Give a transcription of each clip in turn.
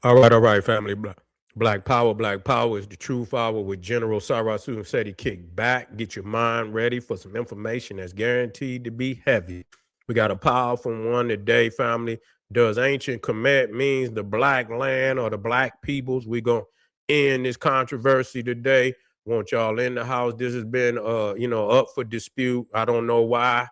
All right, family. Black Power is the truth hour with General Sarasu said he kick back, get your mind ready for some information that's guaranteed to be heavy. We got a powerful one today, family. Does ancient Kemet means the black land or the black peoples? We're gonna end this controversy today. Want y'all in the house. This has been up for dispute. I don't know why.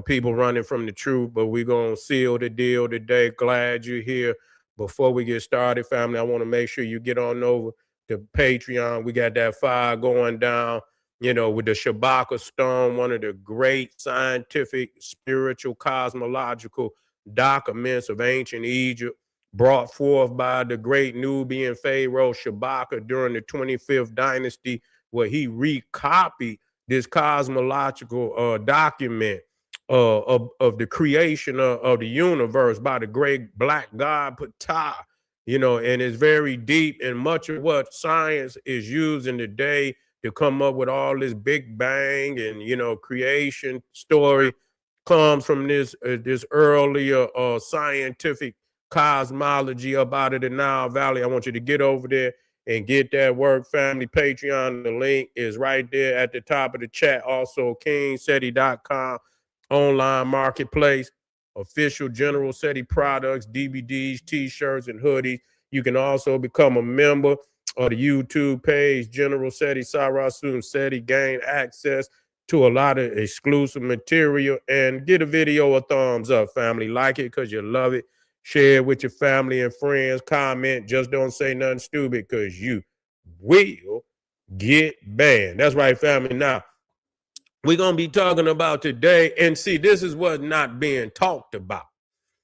People running from the truth, but we're gonna seal the deal today. Glad you're here. Before we get started, family, I want to make sure you get on over to Patreon. We got that fire going down, with the Shabaka Stone, one of the great scientific, spiritual, cosmological documents of ancient Egypt, brought forth by the great Nubian Pharaoh Shabaka during the 25th dynasty, where he recopied this cosmological document of the creation of the universe by the great black god Ptah, and it's very deep. And much of what science is using today to come up with all this Big Bang and creation story comes from this earlier scientific cosmology up out of the Nile Valley. I want you to get over there and get that work, family. Patreon, the link is right there at the top of the chat. Also, kingseti.com online marketplace, official General SETI products, DVDs, t-shirts, and hoodies. You can also become a member of the YouTube page, General SETI, Sarasu SETI, gain access to a lot of exclusive material, and get a video a thumbs up, family. Like it because you love it. Share it with your family and friends. Comment. Just don't say nothing stupid because you will get banned. That's right, family. Now, we're going to be talking about today, and see, this is what's not being talked about.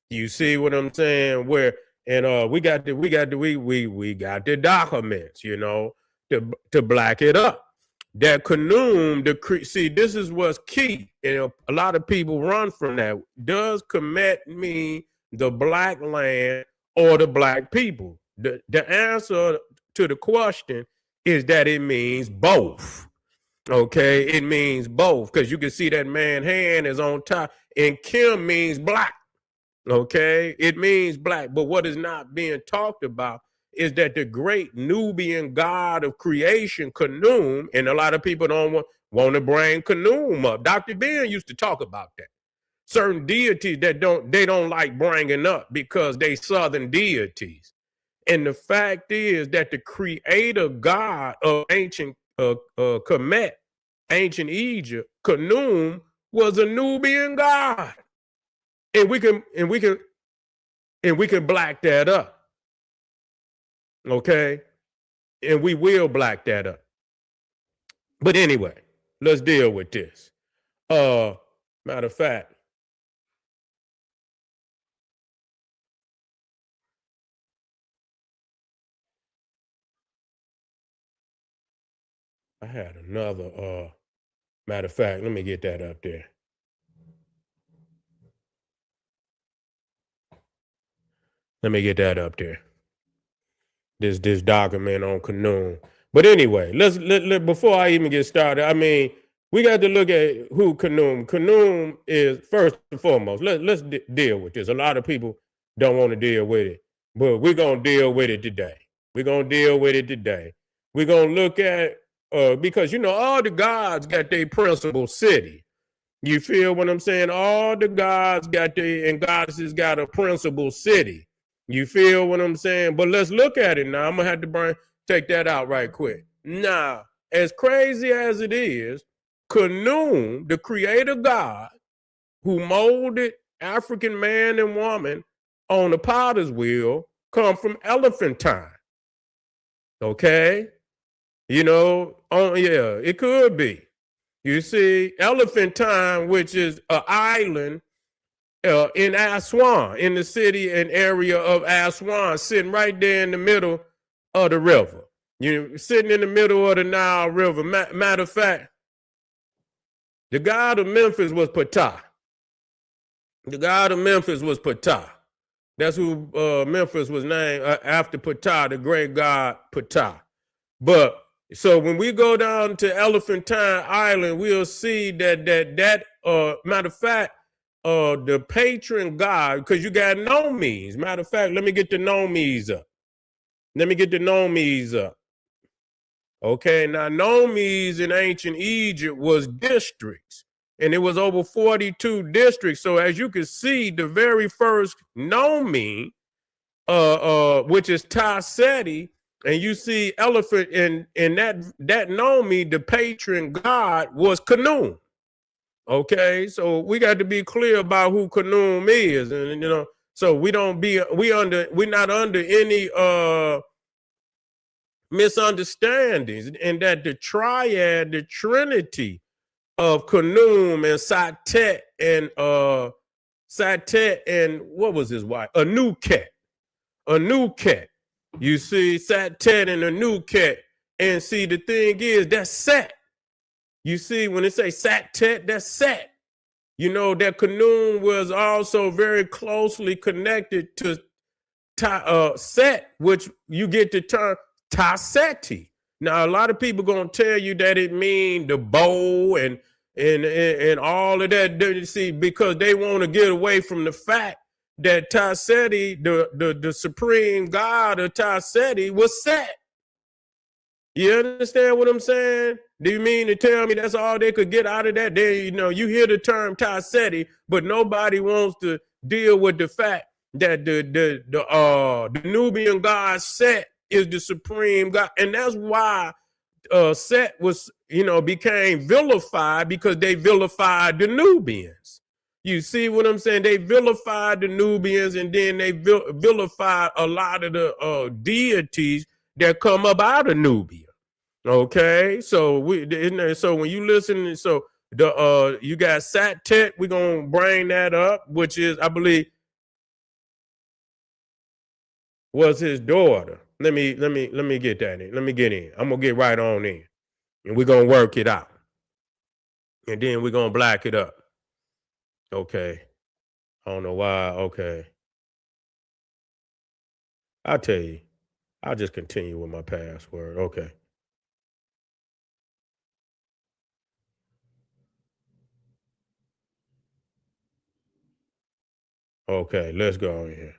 You see what I'm saying? We got the documents, to black it up. That KHNUM, see, this is what's key. And a lot of people run from that. Does Kemet mean the black land or the black people? The answer to the question is that it means both. Okay, it means both, because you can see that man hand is on top, and Kim means black. Okay, it means black. But what is not being talked about is that the great Nubian god of creation, KHNUM, and a lot of people don't want to bring KHNUM up. Dr. Ben used to talk about that. Certain deities that they don't like bringing up because they southern deities. And the fact is that the creator god of ancient Kemet, ancient Egypt, KHNUM, was a Nubian god. And we can black that up. Okay? And we will black that up. But anyway, let's deal with this. Matter of fact, I had another matter of fact, let me get that up there. Let me get that up there. This document on KHNUM. But anyway, let's before I even get started, I mean, we got to look at who KHNUM. KHNUM is, first and foremost. Let's deal with this. A lot of people don't want to deal with it, but we're gonna deal with it today. We're gonna deal with it today. We're gonna look at because all the gods got their principal city. You feel what I'm saying? All the gods got and goddesses got a principal city. You feel what I'm saying? But let's look at it now. I'm gonna have to take that out right quick. Now, as crazy as it is, KHNUM, the creator god who molded African man and woman on the potter's wheel, come from Elephantine. Okay? It could be. You see, Elephantine, which is an island in Aswan, in the city and area of Aswan, sitting right there in the middle of the river. Sitting in the middle of the Nile River. Matter of fact, the god of Memphis was Ptah. The god of Memphis was Ptah. That's who Memphis was named after Ptah, the great god Ptah. But so when we go down to Elephantine Island, we'll see that matter of fact, the patron god, because you got nomes. Matter of fact, let me get the nomes up. Let me get the nomes up. Okay, now nomes in ancient Egypt was districts, and it was over 42 districts. So as you can see, the very first nome, which is Taseti, and you see elephant in that nome, the patron god was KHNUM. Okay, so we got to be clear about who KHNUM is, and so we're not under any misunderstandings, and that the triad, the trinity of KHNUM and Satet and what was his wife? Anuket. You see, Satet and Anuket. And see, the thing is, that's Set. You see, when they say Satet, that's Set. You know, that KHNUM was also very closely connected to Set, which you get the term Taseti. Now, a lot of people gonna tell you that it means the bow and all of that. You see, because they want to get away from the fact that Taseti, the supreme god of Taseti, was Set. You understand what I'm saying? Do you mean to tell me that's all they could get out of that? You hear the term Taseti, but nobody wants to deal with the fact that the Nubian god Set is the supreme god, and that's why Set was became vilified, because they vilified the Nubians. You see what I'm saying? They vilified the Nubians, and then they vilified a lot of the deities that come up out of Nubia. Okay, so when you listen, so you got Satet, we're gonna bring that up, which is, I believe, was his daughter. Let me get that in. Let me get in. I'm gonna get right on in, and we're gonna work it out, and then we're gonna black it up. Okay, I don't know why. Okay, I'll tell you. I'll just continue with my password. Okay. Okay, let's go in here.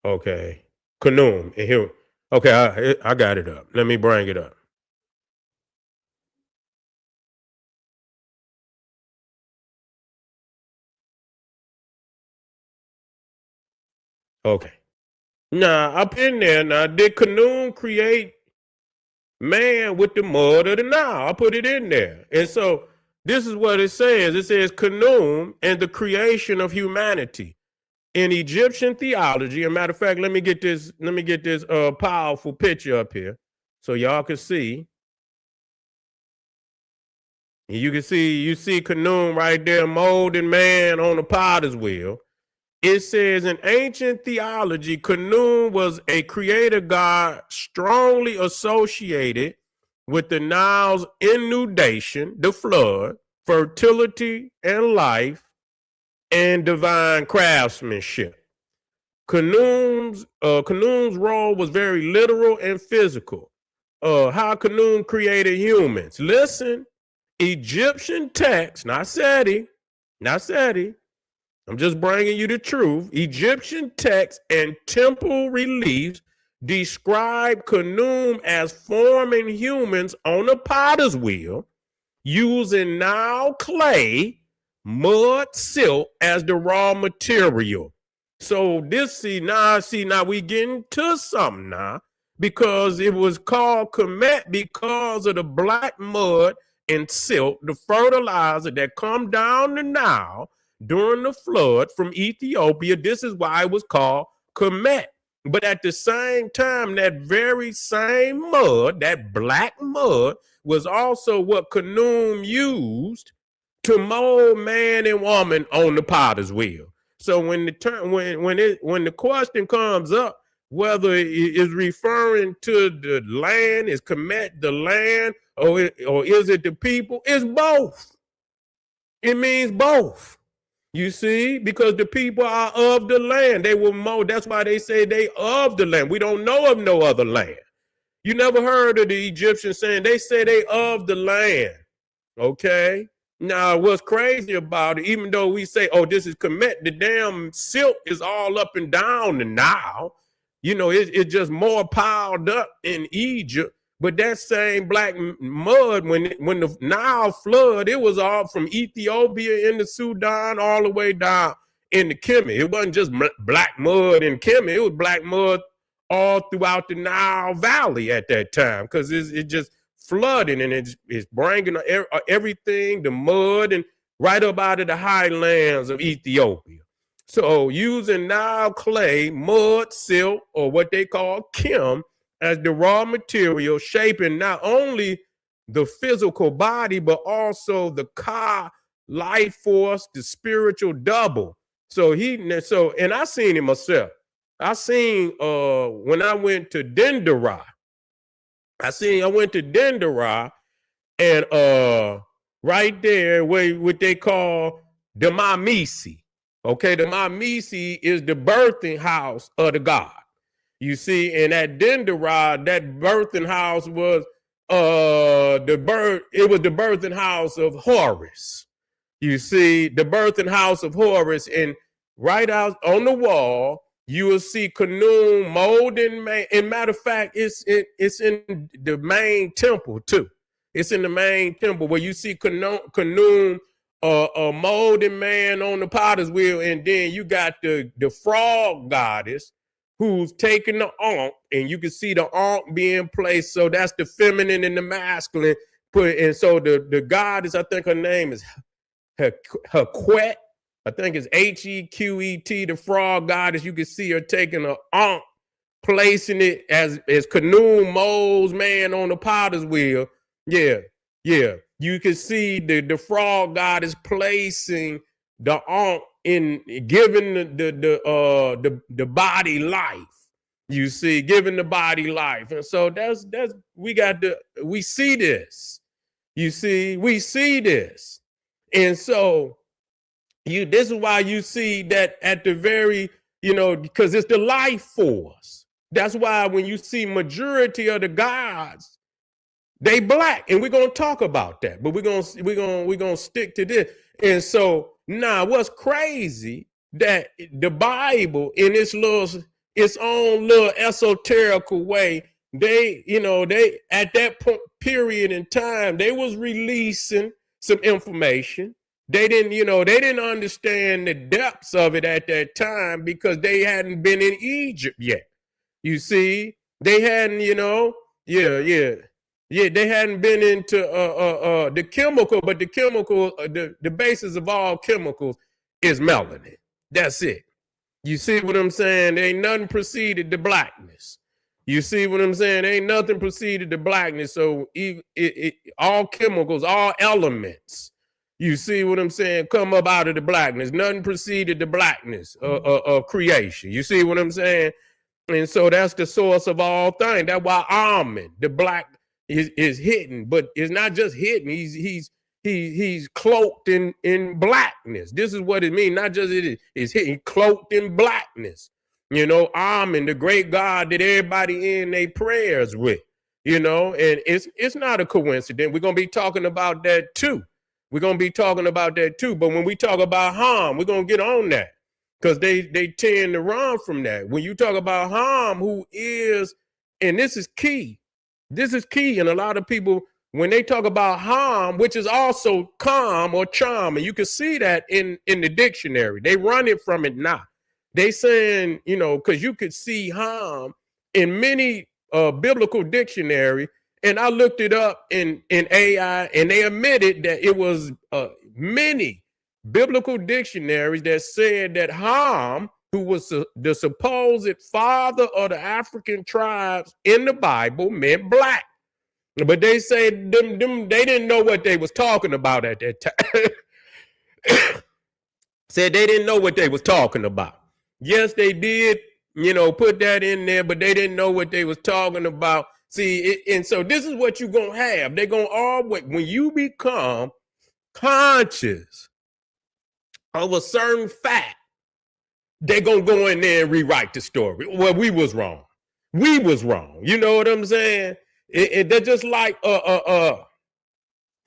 Okay, KHNUM. And here, okay, I got it up. Let me bring it up. Okay. Now, up in there, now, did KHNUM create man with the mud of the Nile? I put it in there. And so this is what it says. It says KHNUM and the creation of humanity. In Egyptian theology, a matter of fact, let me get this powerful picture up here so y'all can see. You see KHNUM right there, molding man on the potter's wheel. It says in ancient theology, KHNUM was a creator god strongly associated with the Nile's inundation, the flood, fertility and life, and divine craftsmanship. KHNUM's role was very literal and physical. How KHNUM created humans. Listen, Egyptian texts, not SETI, I'm just bringing you the truth. Egyptian texts and temple reliefs describe KHNUM as forming humans on a potter's wheel using Nile clay, mud, silt as the raw material. So now we getting to something now, because it was called Kemet because of the black mud and silt, the fertilizer that come down the Nile during the flood from Ethiopia. This is why it was called Kemet. But at the same time, that very same mud, that black mud, was also what KHNUM used to mold man and woman on the potter's wheel. So when the question comes up, whether it is referring to the land, is Kemet the land, or is it the people? It's both. It means both. You see, because the people are of the land. They were more. That's why they say they of the land. We don't know of no other land. You never heard of the Egyptians saying, they say they of the land. Okay. Now, what's crazy about it, even though we say, oh, this is Kemet, the damn silk is all up and down the Nile. You know, it's just more piled up in Egypt. But that same black mud, when the Nile flood, it was all from Ethiopia into Sudan all the way down into Kemet. It wasn't just black mud in Kemet. It was black mud all throughout the Nile Valley at that time, because it just flooding, and it's bringing everything, the mud, and right up out of the highlands of Ethiopia. So using Nile clay, mud, silk, or what they call kim, as the raw material, shaping not only the physical body, but also the Ka life force, the spiritual double. And I seen it myself. I seen when I went to Dendera. I went to Dendera, and right there where what they call the Mamisi. Okay, the Mamisi is the birthing house of the god. You see, and at Dendera, that birthing house was the birthing house of Horus. You see, the birthing house of Horus, and right out on the wall, you will see KHNUM molding. And matter of fact, it's in the main temple too. It's in the main temple where you see KHNUM a molding man on the potter's wheel, and then you got the frog goddess who's taking the ankh, and you can see the ankh being placed. So that's the feminine and the masculine. And so the goddess, I think her name is Hequet. I think it's Hequet, the frog goddess. You can see her taking an ankh, placing it as KHNUM molds man on the potter's wheel. Yeah. You can see the frog goddess placing the ankh in giving the body life. You see, giving the body life. And so we see this. You see, we see this. And so this is why you see that at the very, because it's the life force. That's why when you see majority of the gods, they black, and we're gonna talk about that, but we're gonna stick to this. And so now, what's crazy that the Bible, in its own little esoterical way, they at that period in time, they was releasing some information. They didn't understand the depths of it at that time because they hadn't been in Egypt yet. You see, they hadn't, they hadn't been into the chemical, but the chemical, the basis of all chemicals is melanin. That's it. You see what I'm saying? Ain't nothing preceded the blackness. You see what I'm saying? Ain't nothing preceded the blackness. So all chemicals, all elements, you see what I'm saying, come up out of the blackness. Nothing preceded the blackness of creation. You see what I'm saying? And so that's the source of all things. That's why almond, the black, is hidden, but it's not just hidden. He's cloaked in blackness. This is what it means. Not just it is hidden, cloaked in blackness. Amen, the great God that everybody in their prayers with. And it's not a coincidence. We're gonna be talking about that too. But when we talk about Ham, we're gonna get on that because they tend to run from that. When you talk about Ham, who is, and this is key. This is key, and a lot of people, when they talk about Ham, which is also calm or charm, and you can see that in the dictionary, they run it from it now. They saying, because you could see Ham in many biblical dictionary, and I looked it up in AI, and they admitted that it was many biblical dictionaries that said that Ham, who was the supposed father of the African tribes in the Bible, meant black. But they say they didn't know what they was talking about at that time. Said they didn't know what they was talking about. Yes, they did, put that in there, but they didn't know what they was talking about. See, and so this is what you're going to have. They're going to always, when you become conscious of a certain fact, they're going to go in there and rewrite the story. Well, we was wrong. You know what I'm saying? They're just like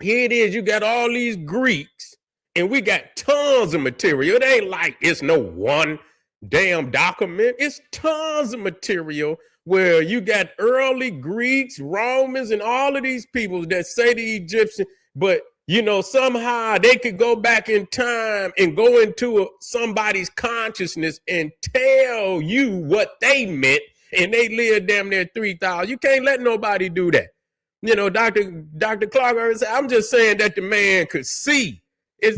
here it is. You got all these Greeks, and we got tons of material. It ain't like it's no one damn document. It's tons of material where you got early Greeks, Romans, and all of these people that say the Egyptian, but you know, somehow they could go back in time and go into somebody's consciousness and tell you what they meant, and they lived damn near 3,000. You can't let nobody do that. You know, Dr. Clark said, I'm just saying that the man could see.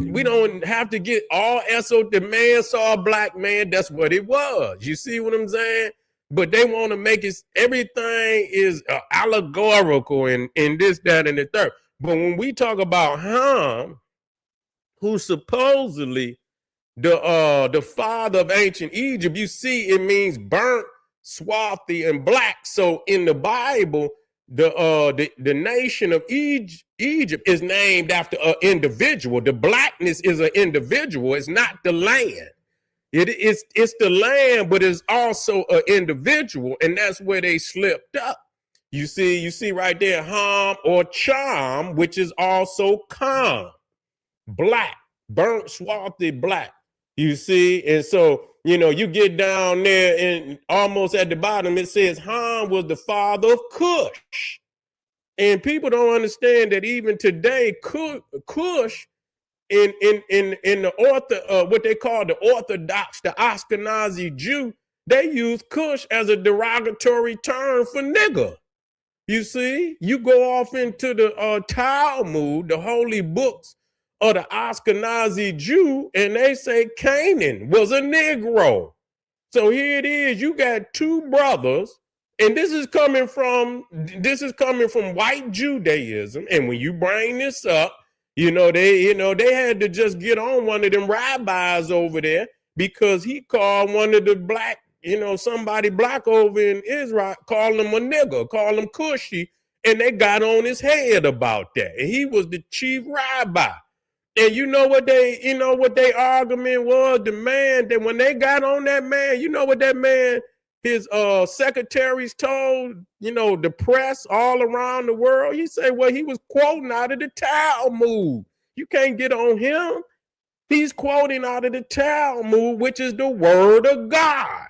We don't have to get all the man saw a black man. That's what it was. You see what I'm saying? But they want to make it, everything is allegorical and this, that, and the third. But when we talk about Ham, who's supposedly the father of ancient Egypt, you see it means burnt, swarthy, and black. So in the Bible, the nation of Egypt is named after an individual. The blackness is an individual. It's not the land. It's the land, but it's also an individual, and that's where they slipped up. You see right there, Ham or Cham, which is also calm, black, burnt, swarthy, black. You see, and so you know you get down there and almost at the bottom it says Ham was the father of Cush, and people don't understand that even today, Cush in the what they call the Orthodox, the Ashkenazi Jew, they use Cush as a derogatory term for nigger. You see, you go off into the Talmud, the holy books of the Ashkenazi Jew, and they say Canaan was a Negro. So here it is. You got two brothers, and this is coming from white Judaism. And when you bring this up, they had to just get on one of them rabbis over there because he called one of the black. Somebody black over in Israel, call him a nigger, call him Cushy, and they got on his head about that. And he was the chief rabbi. And you know what their argument was? The man, that when they got on that man, you know what that man, his secretaries told, the press all around the world? He said, well, he was quoting out of the Talmud. You can't get on him. He's quoting out of the Talmud, which is the word of God.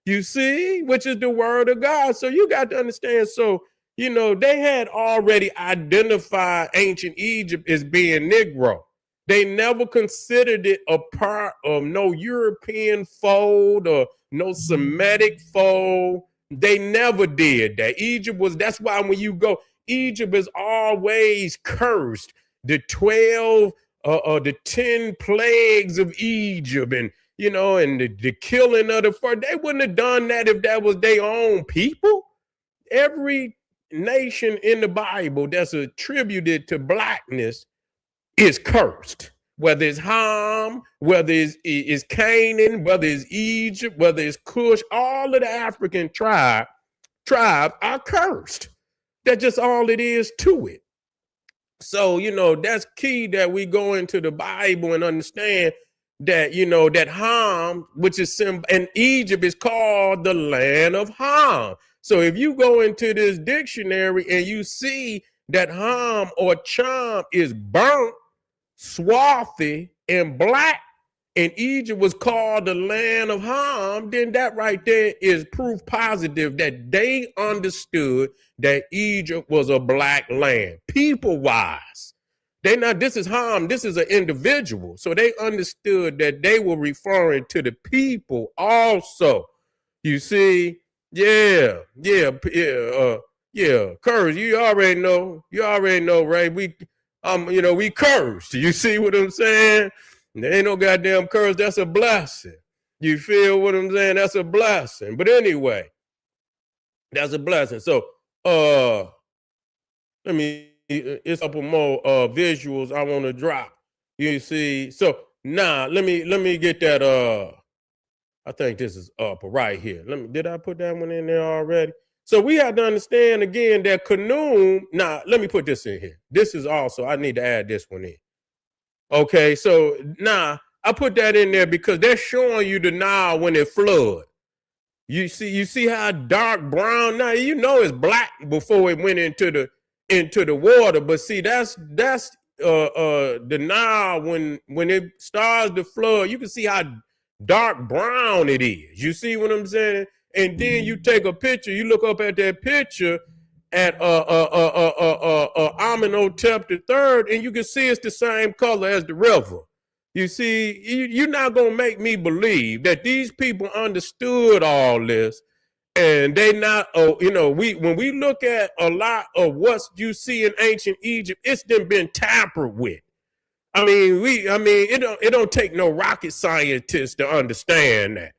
You see, which is the word of God. So you got to understand. So, they had already identified ancient Egypt as being Negro. They never considered it a part of no European fold or no Semitic fold. They never did that. That's why when you go, Egypt is always cursed. The 10 plagues of Egypt and the killing of the first, they wouldn't have done that if that was their own people. Every nation in the Bible that's attributed to blackness is cursed. Whether it's Ham, whether it's Canaan, whether it's Egypt, whether it's Cush, all of the African tribes are cursed. That's just all it is to it. So, that's key that we go into the Bible and understand that, that Ham, which is and Egypt is called the land of Ham. So if you go into this dictionary and you see that Ham or Cham is burnt, swarthy, and black, and Egypt was called the land of Ham, then that right there is proof positive that they understood that Egypt was a black land, people-wise. This is Ham, this is an individual. So they understood that they were referring to the people also. You see, yeah, Curse, you already know, right? We cursed. You see what I'm saying? There ain't no goddamn curse. That's a blessing. You feel what I'm saying? That's a blessing. But anyway, that's a blessing. So, it's a couple more visuals I want to drop. You see, so now let me get that. I think this is up right here. Did I put that one in there already? So we have to understand again that KHNUM. Now let me put this in here. This is also, I need to add this one in. Okay, so now I put that in there because they're showing you the Nile when it flood. You see how dark brown now? It's black before it went into into the water. But see, that's the Nile, when it starts to flood, you can see how dark brown it is. You see what I'm saying? And then you take a picture, you look up at that picture at Amenhotep III, and you can see it's the same color as the river. You see, you're not gonna make me believe that these people understood all this, and they not. When we look at a lot of what you see in ancient Egypt, it's been tampered with. I mean, it don't take no rocket scientist to understand that.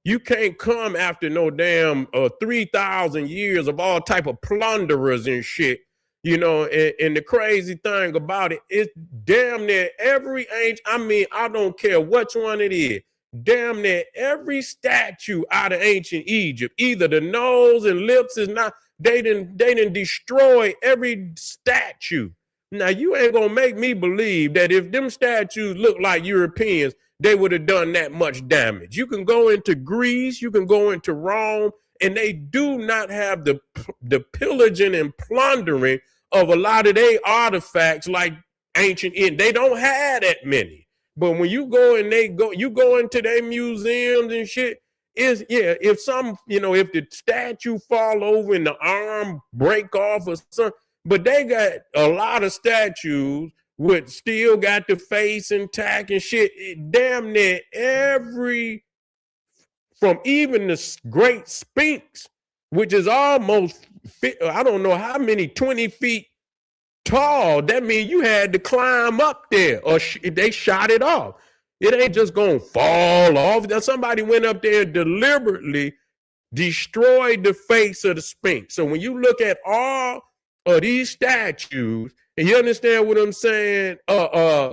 You can't come after no damn 3,000 years of all type of plunderers and shit. And the crazy thing about it is damn near every I don't care which one it is, damn near every statue out of ancient Egypt, either the nose and lips is not, they didn't destroy every statue. Now, you ain't gonna make me believe that if them statues look like Europeans, they would have done that much damage. You can go into Greece, you can go into Rome, and they do not have the pillaging and plundering of a lot of their artifacts like ancient Indian. They don't have that many. But when you go and you go into their museums and shit, if the statue fall over and the arm break off or something, but they got a lot of statues with still got the face intact and shit. Damn near from even the Great Sphinx, which is almost, I don't know how many, 20 feet tall. That means you had to climb up there or they shot it off. It ain't just gonna fall off. Somebody went up there and deliberately destroyed the face of the Sphinx. So when you look at all of these statues, and you understand what I'm saying,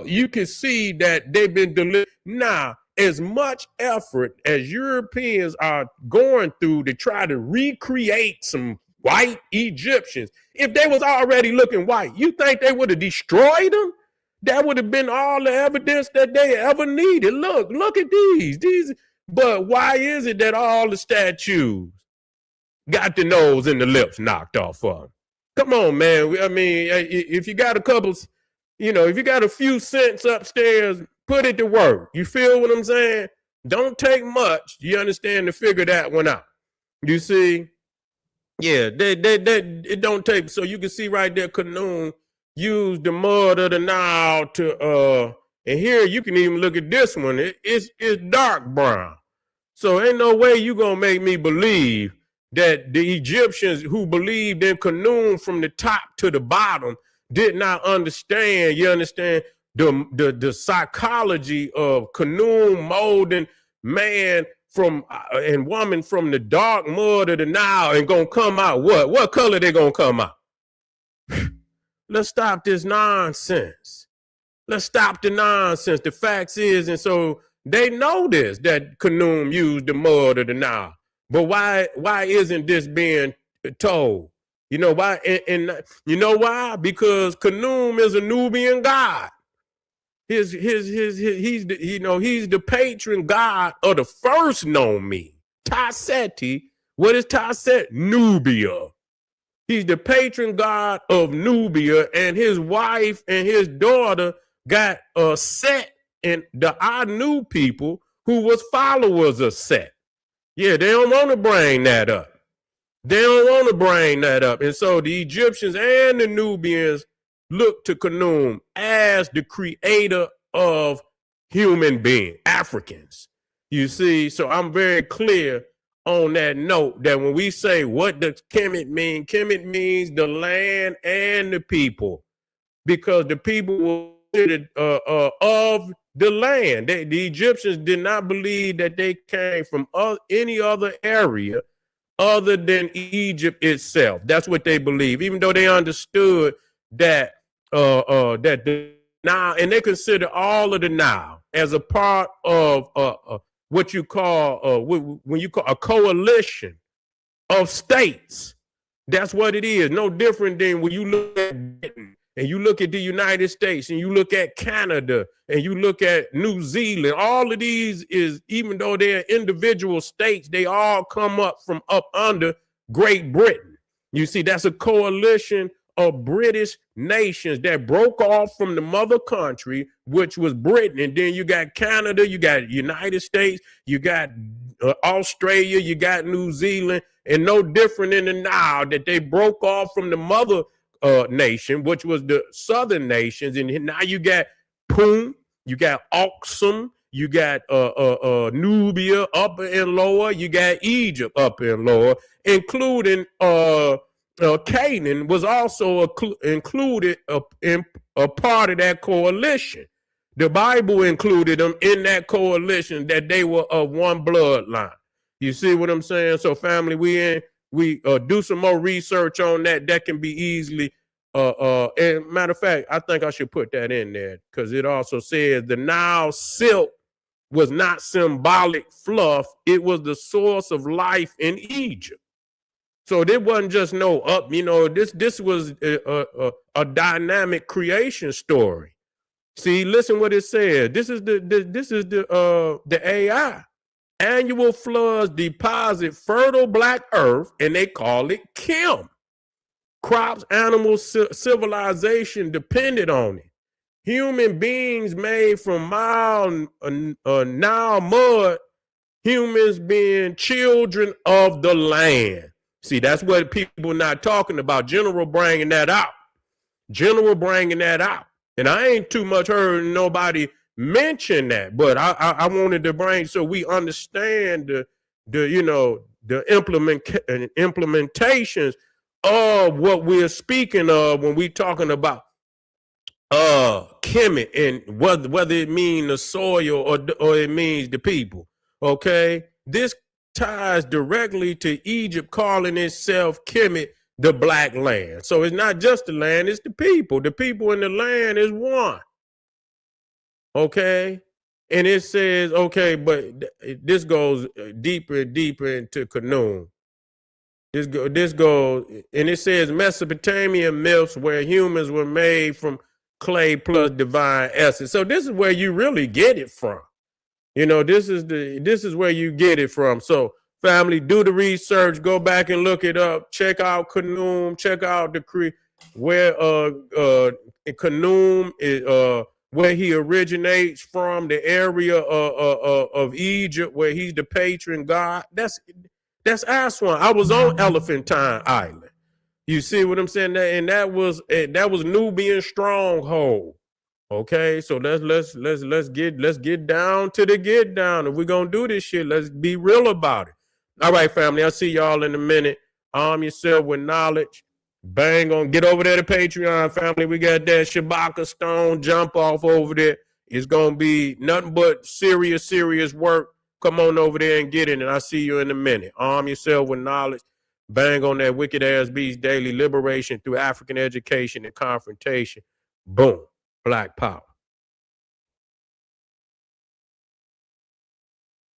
you can see that they've been delivered. Now, as much effort as Europeans are going through to try to recreate some white Egyptians, if they was already looking white, you think they would have destroyed them? That would have been all the evidence that they ever needed. Look at these. But why is it that all the statues got the nose and the lips knocked off of them? Come on, man. I mean, if you got if you got a few cents upstairs, put it to work. You feel what I'm saying? Don't take much, you understand, to figure that one out. You see? Yeah, it don't take. So you can see right there, KHNUM used the mud of the Nile to, and here you can even look at this one. It's dark brown. So ain't no way you gonna make me believe that the Egyptians who believed in KHNUM from the top to the bottom did not understand, you understand, the psychology of KHNUM molding man from and woman from the dark mud of the Nile and gonna come out what color they gonna come out? Let's stop this nonsense. Let's stop the nonsense. The facts is, and so they know this, that KHNUM used the mud of the Nile. But why isn't this being told? You know why? And you know why? Because KHNUM is a Nubian god. He's the patron god of the first known me. Taseti. What is Taset? Nubia. He's the patron god of Nubia, and his wife and his daughter got Set and the Anu people who was followers of Set. Yeah, they don't want to bring that up. And so the Egyptians and the Nubians look to KHNUM as the creator of human beings, Africans. You see, so I'm very clear on that note that when we say what does Kemet mean, Kemet means the land and the people, because the people were of the land. The Egyptians did not believe that they came from any other area other than Egypt itself. That's what they believe, even though they understood that that the Nile, and they consider all of the Nile as a part of what you call when you call a coalition of states. That's what it is. No different than when you look at Britain and you look at the United States and you look at Canada and you look at New Zealand. All of these is, even though they're individual states, they all come up from up under Great Britain. You see, that's a coalition of British nations that broke off from the mother country, which was Britain. And then you got Canada, you got United States, you got Australia, you got New Zealand, and no different in the Nile, that they broke off from the mother nation, which was the southern nations. And now you got Pum, you got Oxum, you got Nubia upper and lower, you got Egypt upper and lower, including Canaan was also included in a part of that coalition. The Bible included them in that coalition, that they were of one bloodline. You see what I'm saying? So family, we do some more research on that. That can be easily and matter of fact, I think I should put that in there, because it also says the Nile silk was not symbolic fluff. It was the source of life in Egypt. So there wasn't just no up, this was a dynamic creation story. See, listen what it says. This is the AI. Annual floods deposit fertile black earth, and they call it Kemet. Crops, animals, civilization depended on it. Human beings made from Nile mud, humans being children of the land. See, that's what people not talking about. General bringing that out. And I ain't too much heard nobody mention that, but I wanted to bring, so we understand the implementations of what we're speaking of when we talking about Kemet, and whether it means the soil or it means the people. Okay, this ties directly to Egypt calling itself Kemet, the black land. So it's not just the land, it's the people. The people in the land is one. Okay, and it says, okay, but this goes deeper and deeper into KHNUM. This goes, and it says Mesopotamian myths where humans were made from clay plus divine essence. So this is where you really get it from. This is where you get it from. So family, do the research, go back and look it up, check out KHNUM, check out where KHNUM is, where he originates from, the area of Egypt where he's the patron god. That's Aswan. I was on Elephantine Island. You see what I'm saying? And that was Nubian stronghold. Okay, so let's get down to the get down. If we're gonna do this shit, let's be real about it. All right, family. I'll see y'all in a minute. Arm yourself with knowledge. Bang on, get over there to Patreon, family. We got that Shabaka Stone jump off over there. It's gonna be nothing but serious work. Come on over there and get it, and I'll see you in a minute. Arm yourself with knowledge. Bang on that wicked ass beast daily liberation through African education and confrontation. Boom. Black power.